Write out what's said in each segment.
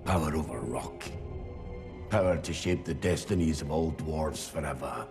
Power over rock. Power to shape the destinies of all dwarves forever.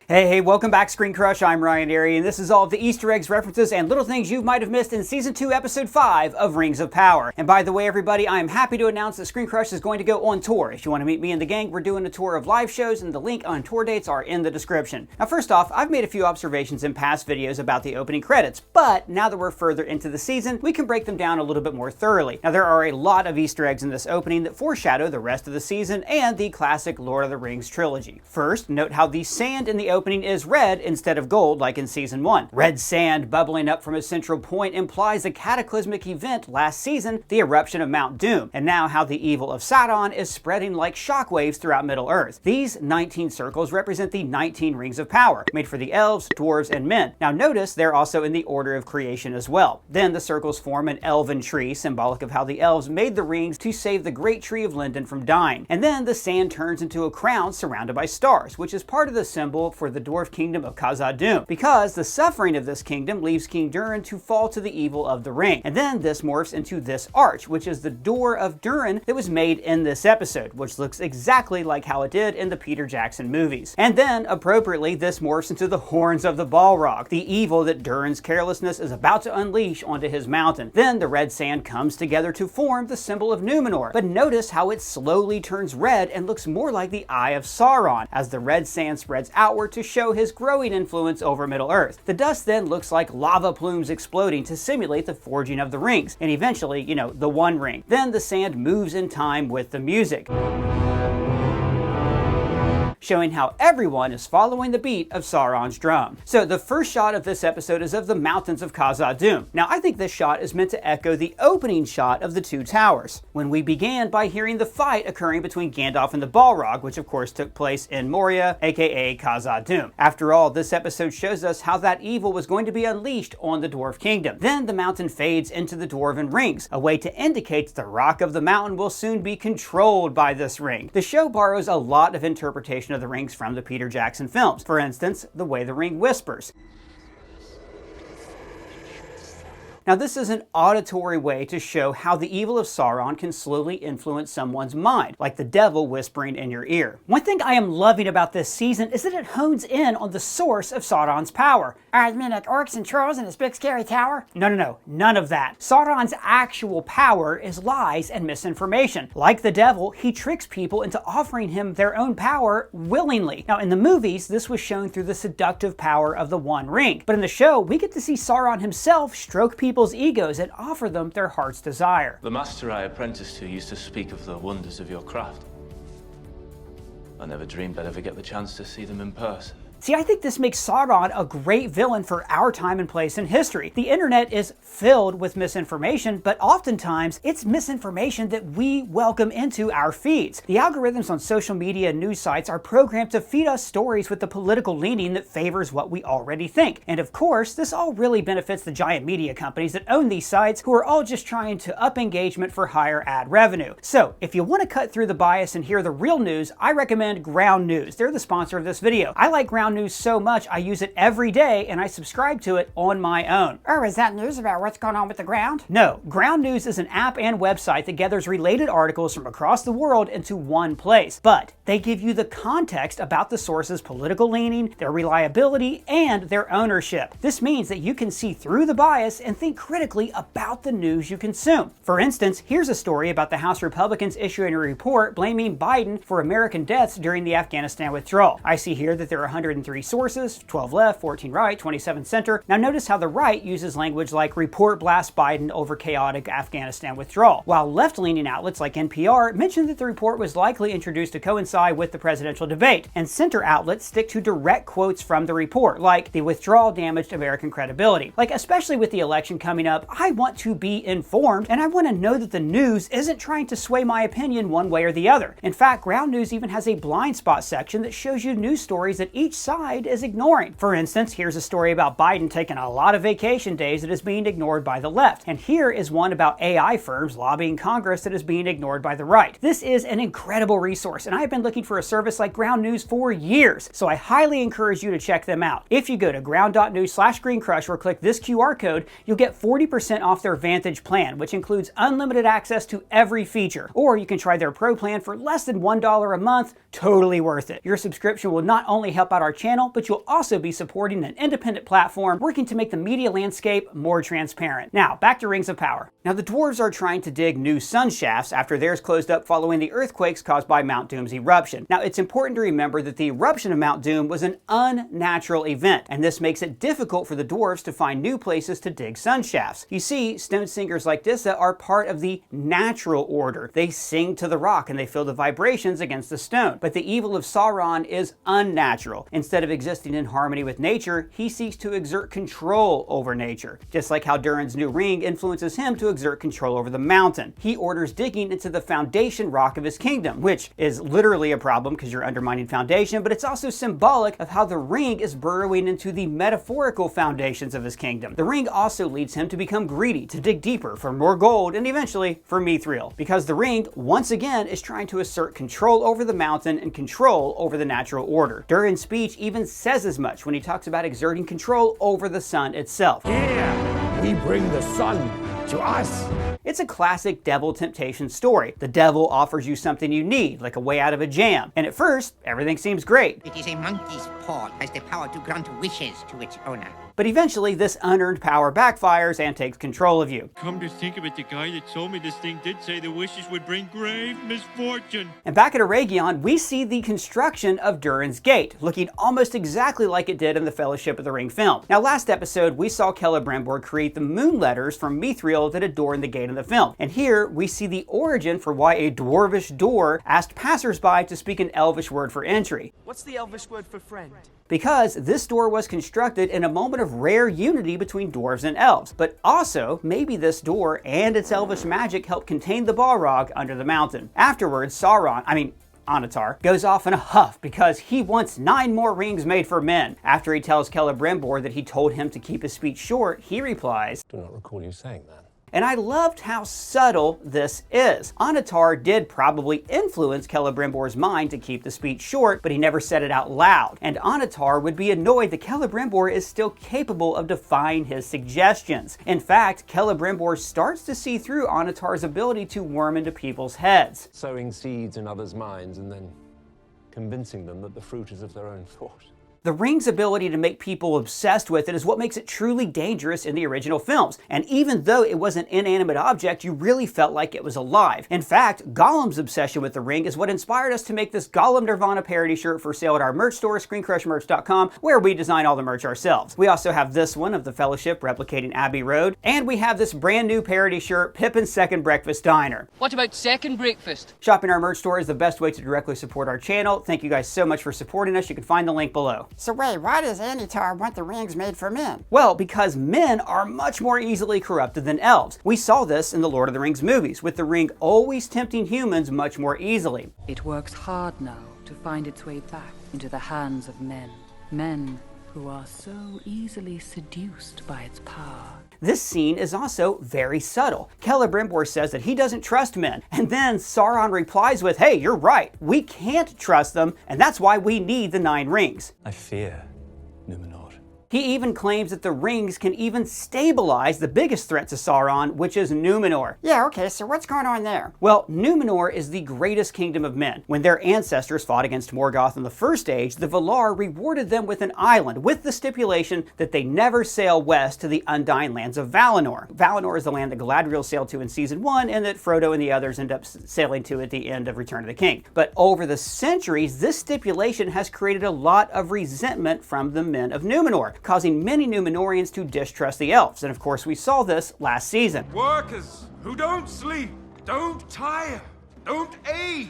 Hey, welcome back, ScreenCrush. I'm Ryan, and this is all of the Easter eggs, references, and little things you might have missed in Season 2, Episode 5 of Rings of Power. And by the way, everybody, I am happy to announce that ScreenCrush is going to go on tour. If you want to meet me and the gang, we're doing a tour of live shows, and the link on tour dates are in the description. Now, first off, I've made a few observations in past videos about the opening credits, but now that we're further into the season, we can break them down a little bit more thoroughly. Now, there are a lot of Easter eggs in this opening that foreshadow the rest of the season and the classic Lord of the Rings trilogy. First, note how the sand in the opening is red instead of gold like in Season 1. Red sand bubbling up from a central point implies a cataclysmic event last season, the eruption of Mount Doom, and now how the evil of Sauron is spreading like shockwaves throughout Middle-earth. These 19 circles represent the 19 rings of power, made for the elves, dwarves, and men. Now notice they're also in the order of creation as well. Then the circles form an elven tree, symbolic of how the elves made the rings to save the great tree of Linden from dying. And then the sand turns into a crown surrounded by stars, which is part of the symbol for the dwarf kingdom of Khazad-dûm, because the suffering of this kingdom leaves King Durin to fall to the evil of the ring. And then this morphs into this arch, which is the door of Durin that was made in this episode, which looks exactly like how it did in the Peter Jackson movies. And then, appropriately, this morphs into the horns of the Balrog, the evil that Durin's carelessness is about to unleash onto his mountain. Then the red sand comes together to form the symbol of Numenor, but notice how it slowly turns red and looks more like the Eye of Sauron, as the red sand spreads outward to show his growing influence over Middle-earth. The dust then looks like lava plumes exploding to simulate the forging of the rings, and eventually, the One Ring. Then the sand moves in time with the music, showing how everyone is following the beat of Sauron's drum. So the first shot of this episode is of the mountains of Khazad-dûm. Now I think this shot is meant to echo the opening shot of the Two Towers, when we began by hearing the fight occurring between Gandalf and the Balrog, which of course took place in Moria, aka Khazad-dûm. After all, this episode shows us how that evil was going to be unleashed on the Dwarf Kingdom. Then the mountain fades into the Dwarven rings, a way to indicate the rock of the mountain will soon be controlled by this ring. The show borrows a lot of interpretation of the rings from the Peter Jackson films. For instance, the way the ring whispers. Now this is an auditory way to show how the evil of Sauron can slowly influence someone's mind, like the devil whispering in your ear. One thing I am loving about this season is that it hones in on the source of Sauron's power. I mean like orcs and trolls in his big scary tower? No, none of that. Sauron's actual power is lies and misinformation. Like the devil, he tricks people into offering him their own power willingly. Now in the movies, this was shown through the seductive power of the One Ring. But in the show, we get to see Sauron himself stroke people's egos and offer them their heart's desire. The master I apprenticed to used to speak of the wonders of your craft. I never dreamed I'd ever get the chance to see them in person. See, I think this makes Sauron a great villain for our time and place in history. The internet is filled with misinformation, but oftentimes it's misinformation that we welcome into our feeds. The algorithms on social media and news sites are programmed to feed us stories with the political leaning that favors what we already think. And of course, this all really benefits the giant media companies that own these sites, who are all just trying to up engagement for higher ad revenue. So if you want to cut through the bias and hear the real news, I recommend Ground News. They're the sponsor of this video. I like Ground News so much I use it every day, and I subscribe to it on my own. Oh, is that news about what's going on with the ground? No, Ground News is an app and website that gathers related articles from across the world into one place, but they give you the context about the source's political leaning, their reliability, and their ownership. This means that you can see through the bias and think critically about the news you consume. For instance, here's a story about the House Republicans issuing a report blaming Biden for American deaths during the Afghanistan withdrawal. I see here that there are 103 sources, 12 left, 14 right, 27 center. Now notice how the right uses language like report blasts Biden over chaotic Afghanistan withdrawal, while left-leaning outlets like NPR mention that the report was likely introduced to coincide with the presidential debate, and center outlets stick to direct quotes from the report, like the withdrawal damaged American credibility. Like, especially with the election coming up, I want to be informed, and I want to know that the news isn't trying to sway my opinion one way or the other. In fact, Ground News even has a blind spot section that shows you news stories that each side is ignoring. For instance, here's a story about Biden taking a lot of vacation days that is being ignored by the left. And here is one about AI firms lobbying Congress that is being ignored by the right. This is an incredible resource, and I've been looking for a service like Ground News for years, so I highly encourage you to check them out. If you go to ground.news/ScreenCrush or click this QR code, you'll get 40% off their Vantage plan, which includes unlimited access to every feature. Or you can try their Pro plan for less than $1 a month. Totally worth it. Your subscription will not only help out our channel, but you'll also be supporting an independent platform working to make the media landscape more transparent. Now, back to Rings of Power. Now, the dwarves are trying to dig new sun shafts after theirs closed up following the earthquakes caused by Mount Doom's eruption. Now, it's important to remember that the eruption of Mount Doom was an unnatural event, and this makes it difficult for the dwarves to find new places to dig sun shafts. You see, stone singers like Dissa are part of the natural order. They sing to the rock and they feel the vibrations against the stone. But the evil of Sauron is unnatural. Instead of existing in harmony with nature, he seeks to exert control over nature. Just like how Durin's new ring influences him to exert control over the mountain. He orders digging into the foundation rock of his kingdom, which is literally a problem because you're undermining foundation, but it's also symbolic of how the ring is burrowing into the metaphorical foundations of his kingdom. The ring also leads him to become greedy, to dig deeper for more gold, and eventually for mithril, because the ring, once again, is trying to assert control over the mountain and control over the natural order. Durin's speech even says as much when he talks about exerting control over the sun itself. Here, we bring the sun to us. It's a classic devil temptation story. The devil offers you something you need, like a way out of a jam. And at first, everything seems great. It is a monkey's paw, has the power to grant wishes to its owner. But eventually, this unearned power backfires and takes control of you. Come to think of it, the guy that told me this thing did say the wishes would bring grave misfortune. And back at Eregion, we see the construction of Durin's Gate, looking almost exactly like it did in the Fellowship of the Ring film. Now, last episode, we saw Celebrimbor create the moon letters from mithril that adorn the gate in the film. And here, we see the origin for why a dwarvish door asked passersby to speak an elvish word for entry. What's the elvish word for friend? Because this door was constructed in a moment of rare unity between dwarves and elves. But also, maybe this door and its elvish magic helped contain the Balrog under the mountain. Afterwards, Anatar goes off in a huff because he wants 9 more rings made for men. After he tells Celebrimbor that he told him to keep his speech short, he replies, "Do not recall you saying that." And I loved how subtle this is. Anatar did probably influence Celebrimbor's mind to keep the speech short, but he never said it out loud. And Anatar would be annoyed that Celebrimbor is still capable of defying his suggestions. In fact, Celebrimbor starts to see through Anatar's ability to worm into people's heads. Sowing seeds in others' minds and then convincing them that the fruit is of their own thought. The ring's ability to make people obsessed with it is what makes it truly dangerous in the original films. And even though it was an inanimate object, you really felt like it was alive. In fact, Gollum's obsession with the ring is what inspired us to make this Gollum Nirvana parody shirt for sale at our merch store, ScreenCrushMerch.com, where we design all the merch ourselves. We also have this one of the Fellowship replicating Abbey Road, and we have this brand new parody shirt, Pippin's Second Breakfast Diner. What about second breakfast? Shopping our merch store is the best way to directly support our channel. Thank you guys so much for supporting us. You can find the link below. So wait, why does Anatar want the rings made for men? Well, because men are much more easily corrupted than elves. We saw this in the Lord of the Rings movies, with the ring always tempting humans much more easily. It works hard now to find its way back into the hands of men. Men who are so easily seduced by its power. This scene is also very subtle. Celebrimbor says that he doesn't trust men, and then Sauron replies with, "Hey, you're right. We can't trust them, and that's why we need the 9 rings." I fear Numenor. He even claims that the rings can even stabilize the biggest threat to Sauron, which is Numenor. Yeah, okay, so what's going on there? Well, Numenor is the greatest kingdom of men. When their ancestors fought against Morgoth in the First Age, the Valar rewarded them with an island, with the stipulation that they never sail west to the Undying lands of Valinor. Valinor is the land that Galadriel sailed to in Season 1, and that Frodo and the others end up sailing to at the end of Return of the King. But over the centuries, this stipulation has created a lot of resentment from the men of Numenor, causing many Numenoreans to distrust the elves. And of course, we saw this last season. Workers who don't sleep, don't tire, don't age.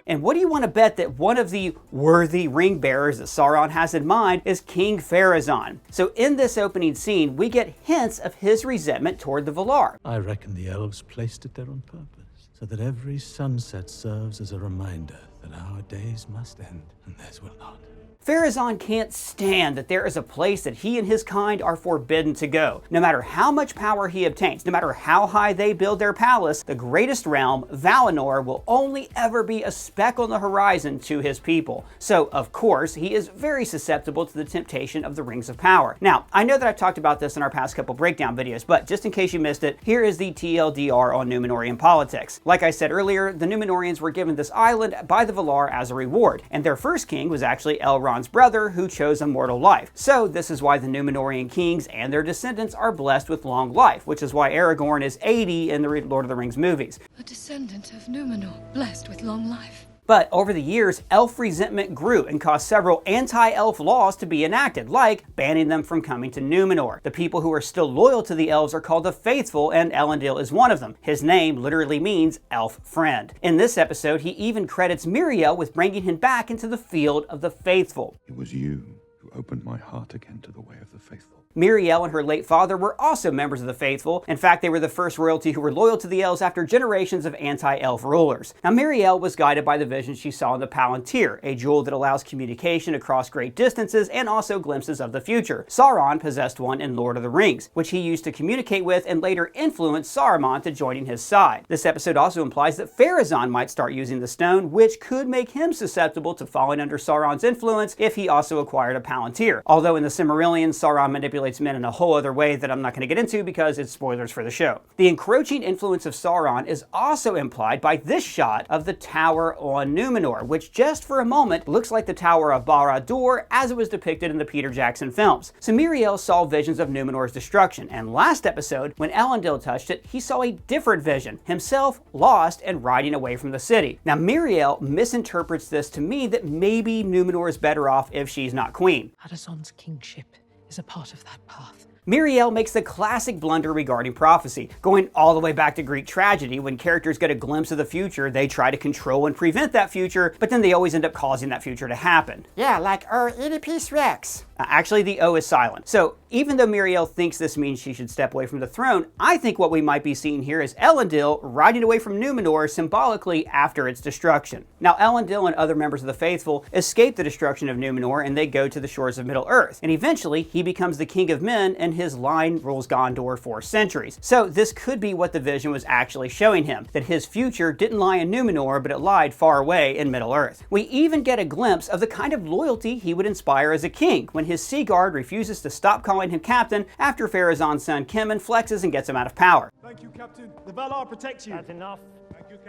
And what do you want to bet that one of the worthy ring bearers that Sauron has in mind is King Pharazôn? So in this opening scene, we get hints of his resentment toward the Valar. I reckon the elves placed it there on purpose, so that every sunset serves as a reminder that But our days must end, and theirs will not. Pharazôn can't stand that there is a place that he and his kind are forbidden to go. No matter how much power he obtains, no matter how high they build their palace, the greatest realm, Valinor, will only ever be a speck on the horizon to his people. So, of course, he is very susceptible to the temptation of the Rings of Power. Now, I know that I've talked about this in our past couple breakdown videos, but just in case you missed it, here is the TLDR on Numenorean politics. Like I said earlier, the Numenorians were given this island by the Valar as a reward, and their first king was actually Elrond's brother, who chose immortal life. So this is why the Numenorean kings and their descendants are blessed with long life, which is why Aragorn is 80 in the Lord of the Rings movies. A descendant of Numenor, blessed with long life. But over the years, elf resentment grew and caused several anti-elf laws to be enacted, like banning them from coming to Numenor. The people who are still loyal to the elves are called the Faithful, and Elendil is one of them. His name literally means elf friend. In this episode, he even credits Miriel with bringing him back into the field of the Faithful. It was you who opened my heart again to the way of the Faithful. Miriel and her late father were also members of the Faithful. In fact, they were the first royalty who were loyal to the elves after generations of anti-elf rulers. Now, Miriel was guided by the vision she saw in the Palantir, a jewel that allows communication across great distances and also glimpses of the future. Sauron possessed one in Lord of the Rings, which he used to communicate with and later influenced Saruman to joining his side. This episode also implies that Pharazôn might start using the stone, which could make him susceptible to falling under Sauron's influence if he also acquired a Palantir. Although in the Silmarillion, Sauron manipulates men in a whole other way that I'm not going to get into because it's spoilers for the show. The encroaching influence of Sauron is also implied by this shot of the tower on Numenor, which just for a moment looks like the Tower of Barad-dûr as it was depicted in the Peter Jackson films. So Miriel saw visions of Numenor's destruction, and last episode, when Elendil touched it, he saw a different vision, himself lost and riding away from the city. Now Miriel misinterprets this to mean that maybe Numenor is better off if she's not queen. Hadason's kingship is a part of that path. Miriel makes the classic blunder regarding prophecy, going all the way back to Greek tragedy. When characters get a glimpse of the future, they try to control and prevent that future, but then they always end up causing that future to happen. Yeah, like Oedipus Rex. Actually, the O is silent. So even though Miriel thinks this means she should step away from the throne, I think what we might be seeing here is Elendil riding away from Numenor symbolically after its destruction. Now, Elendil and other members of the Faithful escape the destruction of Numenor and they go to the shores of Middle-earth. And eventually, he becomes the king of men and his line rules Gondor for centuries. So this could be what the vision was actually showing him, that his future didn't lie in Numenor, but it lied far away in Middle-earth. We even get a glimpse of the kind of loyalty he would inspire as a king when his sea guard refuses to stop calling him captain after Pharazôn's son Kemen flexes and gets him out of power. Thank you, Captain. The Valar protects you. That's enough.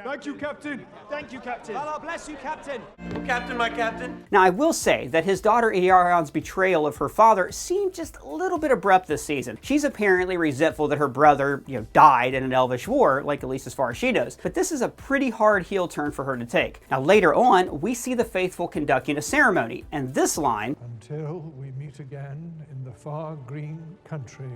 Thank you, Captain. Thank you, Captain. Valar bless you, Captain. Captain, my captain. Now, I will say that his daughter Earion's betrayal of her father seemed just a little bit abrupt this season. She's apparently resentful that her brother, died in an Elvish war, like at least as far as she knows. But this is a pretty hard heel turn for her to take. Now, later on, we see the Faithful conducting a ceremony, and this line, "Until we meet again in the far green country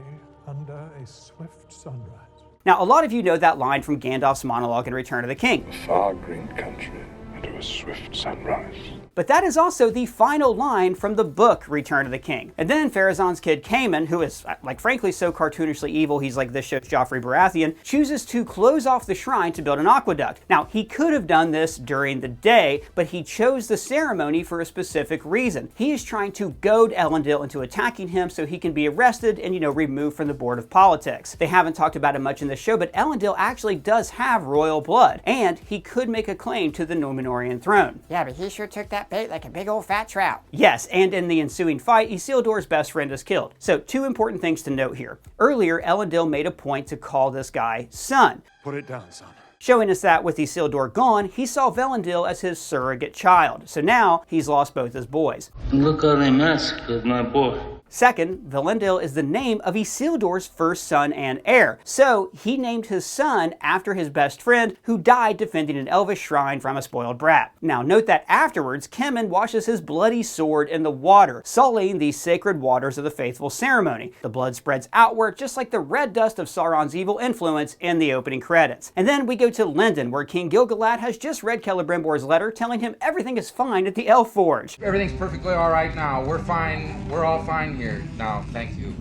under a swift sunrise." Now, a lot of you know that line from Gandalf's monologue in Return of the King. The far green country under a swift sunrise. But that is also the final line from the book Return of the King. And then Pharazôn's kid Kemen, who is, frankly so cartoonishly evil, he's like this show's Joffrey Baratheon, chooses to close off the shrine to build an aqueduct. Now, he could have done this during the day, but he chose the ceremony for a specific reason. He is trying to goad Elendil into attacking him so he can be arrested and, removed from the board of politics. They haven't talked about it much in the show, but Elendil actually does have royal blood, and he could make a claim to the Numenorean throne. Yeah, but he sure took that bait like a big old fat trout. Yes, and in the ensuing fight, Isildur's best friend is killed. So, two important things to note here. Earlier, Elendil made a point to call this guy son. Put it down, son. Showing us that with Isildur gone, he saw Valinor as his surrogate child. So now, he's lost both his boys. Look how they mess with my boy. Second, Valinor is the name of Isildur's first son and heir, so he named his son after his best friend who died defending an elvish shrine from a spoiled brat. Now note that afterwards, Kemen washes his bloody sword in the water, sullying the sacred waters of the Faithful ceremony. The blood spreads outward just like the red dust of Sauron's evil influence in the opening credits. And then we go to Lindon, where King Gil-galad has just read Celebrimbor's letter telling him everything is fine at the Elf Forge. Everything's perfectly all right now. We're fine. We're all fine here now. Thank you.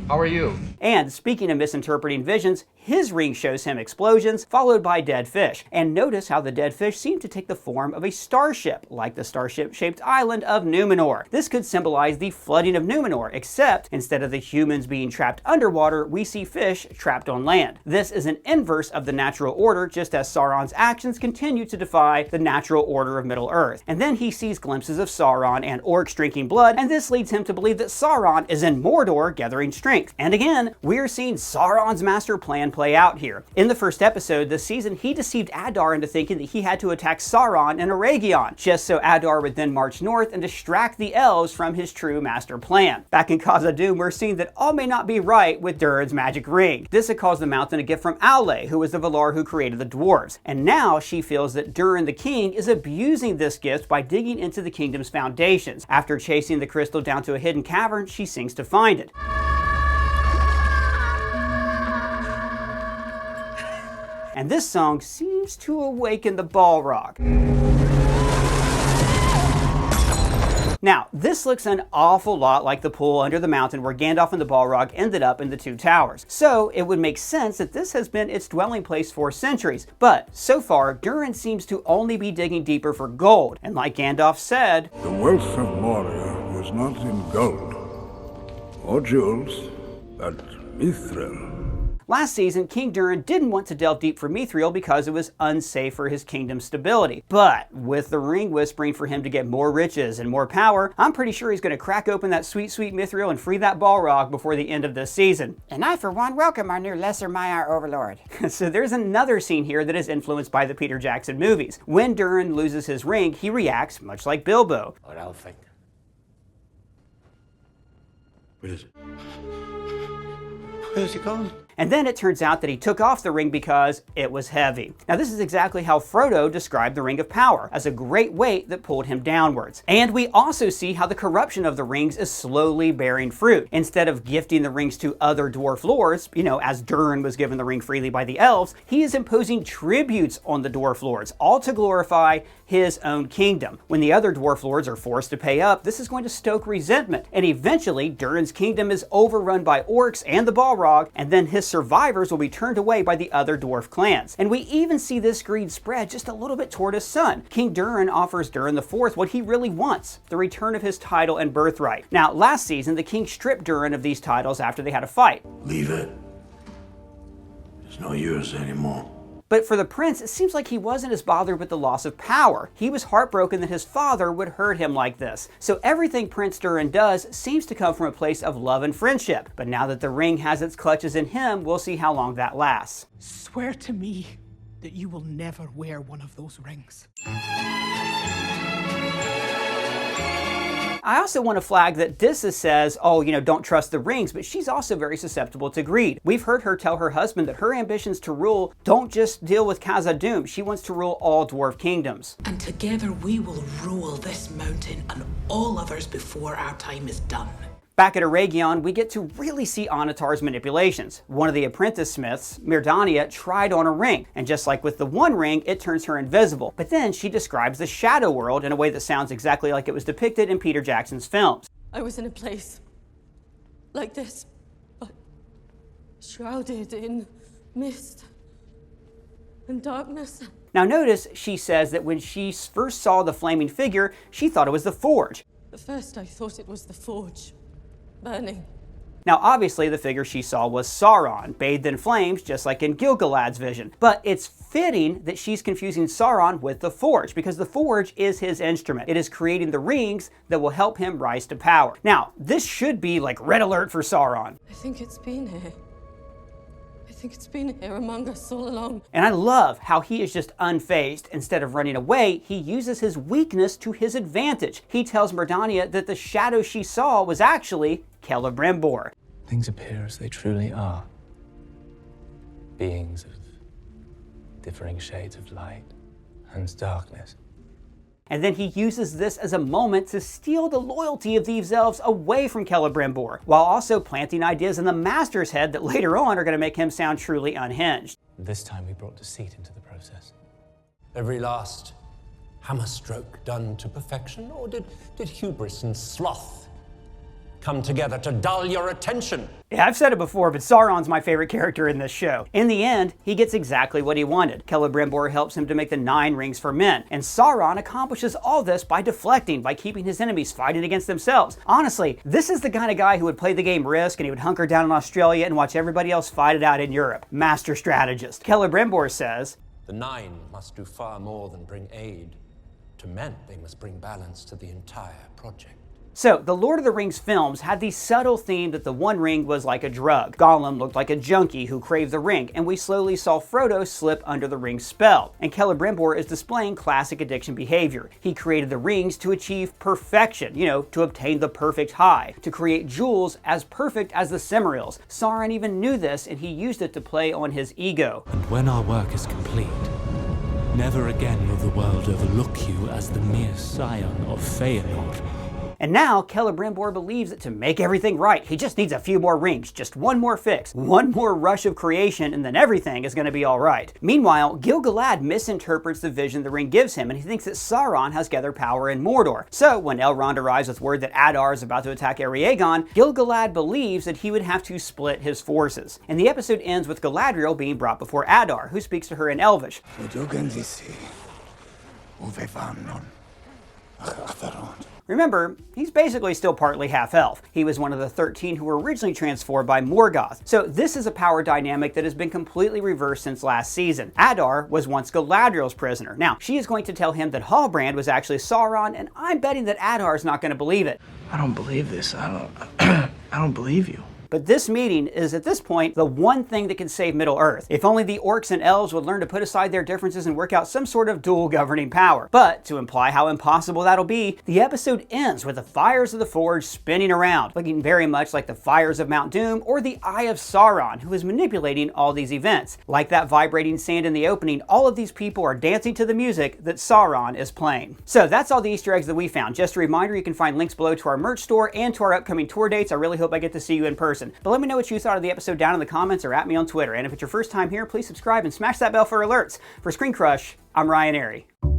How are you? And speaking of misinterpreting visions, His ring shows him explosions, followed by dead fish. And notice how the dead fish seem to take the form of a starship, like the starship-shaped island of Numenor. This could symbolize the flooding of Numenor, except instead of the humans being trapped underwater, we see fish trapped on land. This is an inverse of the natural order, just as Sauron's actions continue to defy the natural order of Middle-earth. And then he sees glimpses of Sauron and orcs drinking blood, and this leads him to believe that Sauron is in Mordor gathering strength. And again, we're seeing Sauron's master plan play out here. In the first episode this season, he deceived Adar into thinking that he had to attack Sauron in Eregion, just so Adar would then march north and distract the elves from his true master plan. Back in Khazad-dûm, we're seeing that all may not be right with Durin's magic ring. This had caused the mountain a gift from Aule, who was the Valar who created the dwarves. And now she feels that Durin the king is abusing this gift by digging into the kingdom's foundations. After chasing the crystal down to a hidden cavern, she sings to find it. And this song seems to awaken the Balrog. Now, this looks an awful lot like the pool under the mountain where Gandalf and the Balrog ended up in the Two Towers. So it would make sense that this has been its dwelling place for centuries. But so far, Durin seems to only be digging deeper for gold. And like Gandalf said, "The wealth of Moria is not in gold or jewels, but mithril." Last season, King Durin didn't want to delve deep for mithril because it was unsafe for his kingdom's stability. But with the ring whispering for him to get more riches and more power, I'm pretty sure he's going to crack open that sweet, sweet mithril and free that Balrog before the end of this season. And I, for one, welcome our new Lesser Maiar overlord. So there's another scene here that is influenced by the Peter Jackson movies. When Durin loses his ring, he reacts much like Bilbo. What I'll think. What is it? Where's he gone? And then it turns out that he took off the ring because it was heavy. Now this is exactly how Frodo described the Ring of Power, as a great weight that pulled him downwards. And we also see how the corruption of the rings is slowly bearing fruit. Instead of gifting the rings to other dwarf lords, as Durin was given the ring freely by the elves, he is imposing tributes on the dwarf lords, all to glorify his own kingdom. When the other dwarf lords are forced to pay up, this is going to stoke resentment. And eventually, Durin's kingdom is overrun by orcs and the Balrog, and then his survivors will be turned away by the other dwarf clans. And we even see this greed spread just a little bit toward his son. King Durin offers Durin IV what he really wants, the return of his title and birthright. Now, last season, the king stripped Durin of these titles after they had a fight. Leave it. It's no yours anymore. But for the prince, it seems like he wasn't as bothered with the loss of power. He was heartbroken that his father would hurt him like this. So everything Prince Durin does seems to come from a place of love and friendship. But now that the ring has its clutches in him, we'll see how long that lasts. Swear to me that you will never wear one of those rings. I also want to flag that Dissa says, don't trust the rings, but she's also very susceptible to greed. We've heard her tell her husband that her ambitions to rule don't just deal with Khazad-dûm, she wants to rule all dwarf kingdoms. And together we will rule this mountain and all others before our time is done. Back at Eregion, we get to really see Anatar's manipulations. One of the apprentice smiths, Mirdania, tried on a ring, and just like with the One Ring, it turns her invisible. But then she describes the Shadow World in a way that sounds exactly like it was depicted in Peter Jackson's films. I was in a place like this, but shrouded in mist and darkness. Now notice she says that when she first saw the flaming figure, she thought it was the Forge. At first I thought it was the Forge, burning. Now obviously the figure she saw was Sauron, bathed in flames just like in Gil-galad's vision. But it's fitting that she's confusing Sauron with the Forge, because the Forge is his instrument. It is creating the rings that will help him rise to power. Now, this should be like red alert for Sauron. I think it's been here. I think it's been here among us all along. And I love how he is just unfazed. Instead of running away, he uses his weakness to his advantage. He tells Mirdania that the shadow she saw was actually Celebrimbor. Things appear as they truly are. Beings of differing shades of light and darkness. And then he uses this as a moment to steal the loyalty of these elves away from Celebrimbor, while also planting ideas in the Master's head that later on are going to make him sound truly unhinged. This time we brought deceit into the process. Every last hammer stroke done to perfection, or did hubris and sloth come together to dull your attention. Yeah, I've said it before, but Sauron's my favorite character in this show. In the end, he gets exactly what he wanted. Celebrimbor helps him to make the 9 rings for men, and Sauron accomplishes all this by deflecting, by keeping his enemies fighting against themselves. Honestly, this is the kind of guy who would play the game Risk, and he would hunker down in Australia and watch everybody else fight it out in Europe. Master strategist. Celebrimbor says, The 9 must do far more than bring aid. To men, they must bring balance to the entire project. So, the Lord of the Rings films had the subtle theme that the One Ring was like a drug. Gollum looked like a junkie who craved the ring, and we slowly saw Frodo slip under the ring's spell. And Celebrimbor is displaying classic addiction behavior. He created the rings to achieve perfection, to obtain the perfect high, to create jewels as perfect as the Silmarils. Sauron even knew this, and he used it to play on his ego. And when our work is complete, never again will the world overlook you as the mere scion of Fëanor. And now, Celebrimbor believes that to make everything right, he just needs a few more rings, just one more fix, one more rush of creation, and then everything is going to be alright. Meanwhile, Gil-galad misinterprets the vision the ring gives him, and he thinks that Sauron has gathered power in Mordor. So, when Elrond arrives with word that Adar is about to attack Ereagon, Gil-galad believes that he would have to split his forces. And the episode ends with Galadriel being brought before Adar, who speaks to her in Elvish. Remember, he's basically still partly half-elf. He was one of the 13 who were originally transformed by Morgoth. So this is a power dynamic that has been completely reversed since last season. Adar was once Galadriel's prisoner. Now, she is going to tell him that Halbrand was actually Sauron, and I'm betting that Adar's not going to believe it. I don't believe this. I don't believe you. But this meeting is, at this point, the one thing that can save Middle-earth. If only the orcs and elves would learn to put aside their differences and work out some sort of dual governing power. But, to imply how impossible that'll be, the episode ends with the fires of the Forge spinning around, looking very much like the fires of Mount Doom or the Eye of Sauron, who is manipulating all these events. Like that vibrating sand in the opening, all of these people are dancing to the music that Sauron is playing. So that's all the Easter eggs that we found. Just a reminder, you can find links below to our merch store and to our upcoming tour dates. I really hope I get to see you in person. But let me know what you thought of the episode down in the comments or at me on Twitter. And if it's your first time here, please subscribe and smash that bell for alerts. For ScreenCrush, I'm Ryan Airy.